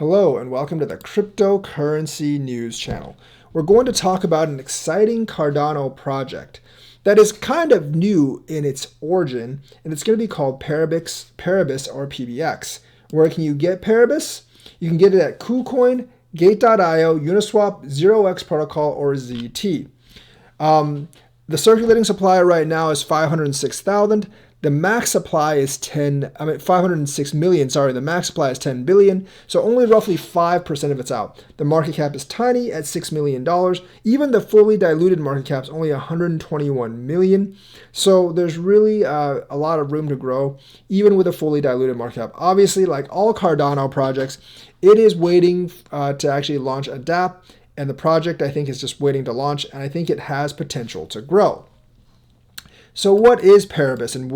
Hello and welcome to the Cryptocurrency News channel. We're going to talk about an exciting Cardano project that is kind of new in its origin, and it's going to be called Paribus or PBX. Where can you get Paribus? You can get it at KuCoin, Gate.io, Uniswap, 0x Protocol, or ZT. The circulating supply right now is 506,000. The max supply is 506 million, sorry, the max supply is 10 billion, so only roughly 5% of it's out. The market cap is tiny at $6 million. Even the fully diluted market cap is only 121 million, so there's really a lot of room to grow, even with a fully diluted market cap. Obviously, like all Cardano projects, it is waiting to actually launch a dApp, and the project, I think, is just waiting to launch, and I think it has potential to grow. So what is Paribus? And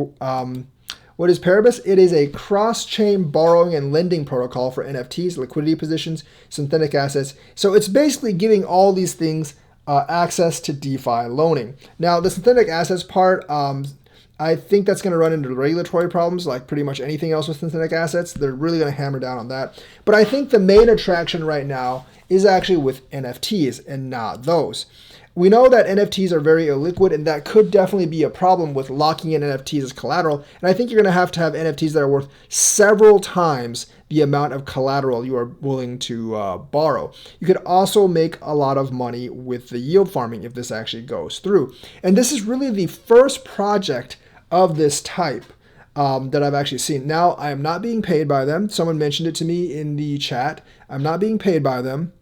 what is Paribus? It is a cross-chain borrowing and lending protocol for NFTs, liquidity positions, synthetic assets. So it's basically giving all these things access to DeFi loaning. Now, the synthetic assets part, I think that's going to run into regulatory problems like pretty much anything else with synthetic assets. They're really going to hammer down on that. But I think the main attraction right now is actually with NFTs and not those. We know that NFTs are very illiquid, and that could definitely be a problem with locking in NFTs as collateral. And I think you're going to have NFTs that are worth several times the amount of collateral you are willing to borrow. You could also make a lot of money with the yield farming if this actually goes through. And this is really the first project of this type that I've actually seen. Now, I am not being paid by them. Someone mentioned it to me in the chat. I'm not being paid by them.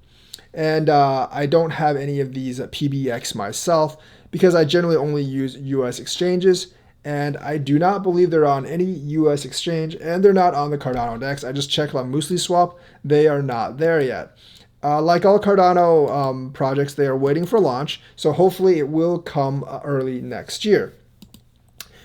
And I don't have any of these PBX myself because I generally only use US exchanges, and I do not believe they're on any US exchange, and they're not on the Cardano DEX. I just checked on MusliSwap. They are not there yet. Like all Cardano projects, they are waiting for launch, so hopefully it will come early next year.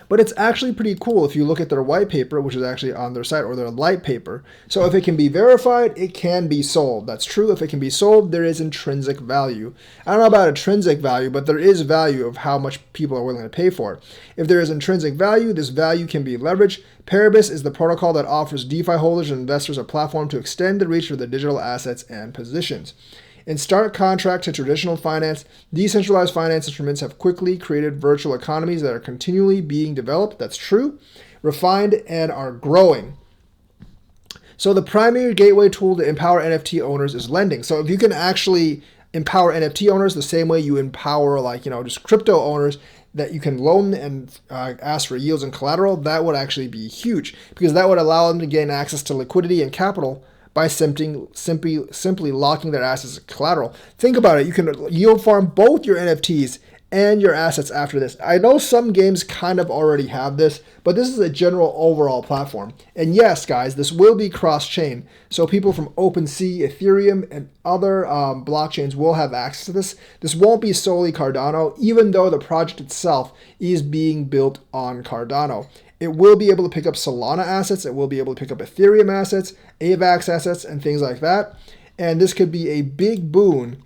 But it's actually pretty cool if you look at their white paper, which is actually on their site, or their light paper. So if it can be verified, it can be sold. That's true. If it can be sold, there is intrinsic value. I don't know about intrinsic value, but there is value of how much people are willing to pay for it. If there is intrinsic value, this value can be leveraged. Paribus is the protocol that offers DeFi holders and investors a platform to extend the reach of their digital assets and positions. In stark contrast to traditional finance, decentralized finance instruments have quickly created virtual economies that are continually being developed. That's true, refined, and are growing. So the primary gateway tool to empower NFT owners is lending. So if you can actually empower NFT owners the same way you empower just crypto owners, that you can loan and ask for yields and collateral, that would actually be huge because that would allow them to gain access to liquidity and capital by simply locking their assets as collateral. Think about it. You can yield farm both your NFTs and your assets after this. I know some games kind of already have this, but this is a general overall platform. And yes, guys, this will be cross-chain. So people from OpenSea, Ethereum, and other blockchains will have access to this. This won't be solely Cardano, even though the project itself is being built on Cardano. It will be able to pick up Solana assets. It will be able to pick up Ethereum assets, AVAX assets, and things like that. And this could be a big boon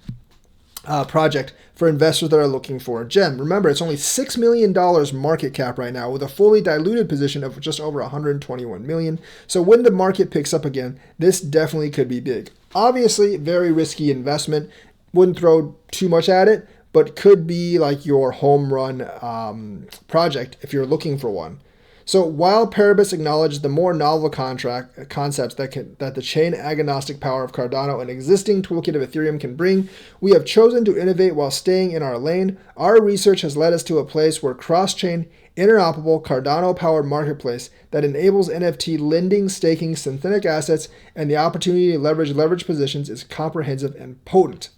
project for investors that are looking for a gem. Remember, it's only $6 million market cap right now with a fully diluted position of just over 121 million. So when the market picks up again, this definitely could be big. Obviously, very risky investment. Wouldn't throw too much at it, but could be like your home run project if you're looking for one. So while Paribus acknowledged the more novel concepts that the chain-agnostic power of Cardano and existing toolkit of Ethereum can bring, we have chosen to innovate while staying in our lane. Our research has led us to a place where cross-chain, interoperable, Cardano-powered marketplace that enables NFT lending, staking, synthetic assets, and the opportunity to leverage positions is comprehensive and potent.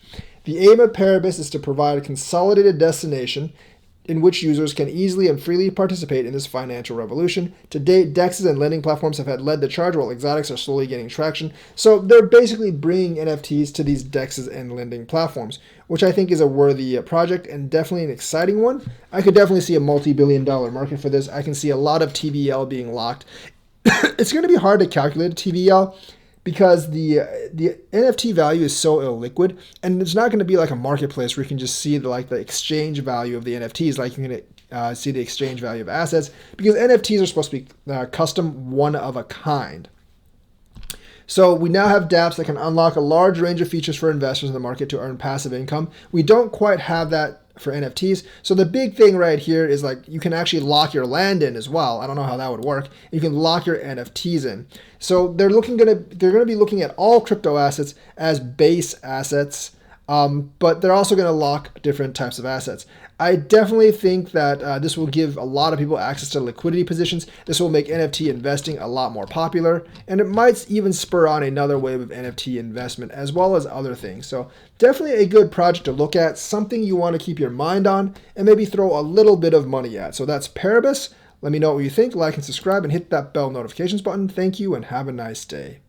The aim of Paribus is to provide a consolidated destination in which users can easily and freely participate in this financial revolution. To date, DEXs and lending platforms have led the charge, while exotics are slowly gaining traction. So they're basically bringing NFTs to these DEXs and lending platforms, which I think is a worthy project and definitely an exciting one. I could definitely see a multi-billion-dollar market for this. I can see a lot of TVL being locked. It's going to be hard to calculate a TVL because the NFT value is so illiquid, and it's not going to be like a marketplace where you can just see the exchange value of the NFTs, like you're going to see the exchange value of assets, because NFTs are supposed to be custom, one of a kind. So we now have dApps that can unlock a large range of features for investors in the market to earn passive income. We don't quite have that for NFTs. So the big thing right here is like you can actually lock your land in as well. I don't know how that would work. You can lock your NFTs in. So they're gonna be looking at all crypto assets as base assets, but they're also going to lock different types of assets. I definitely think that this will give a lot of people access to liquidity positions. This will make NFT investing a lot more popular, and it might even spur on another wave of NFT investment as well as other things. So definitely a good project to look at, something you want to keep your mind on and maybe throw a little bit of money at. So that's Paribus. Let me know what you think, like and subscribe, and hit that bell notifications button. Thank you and have a nice day.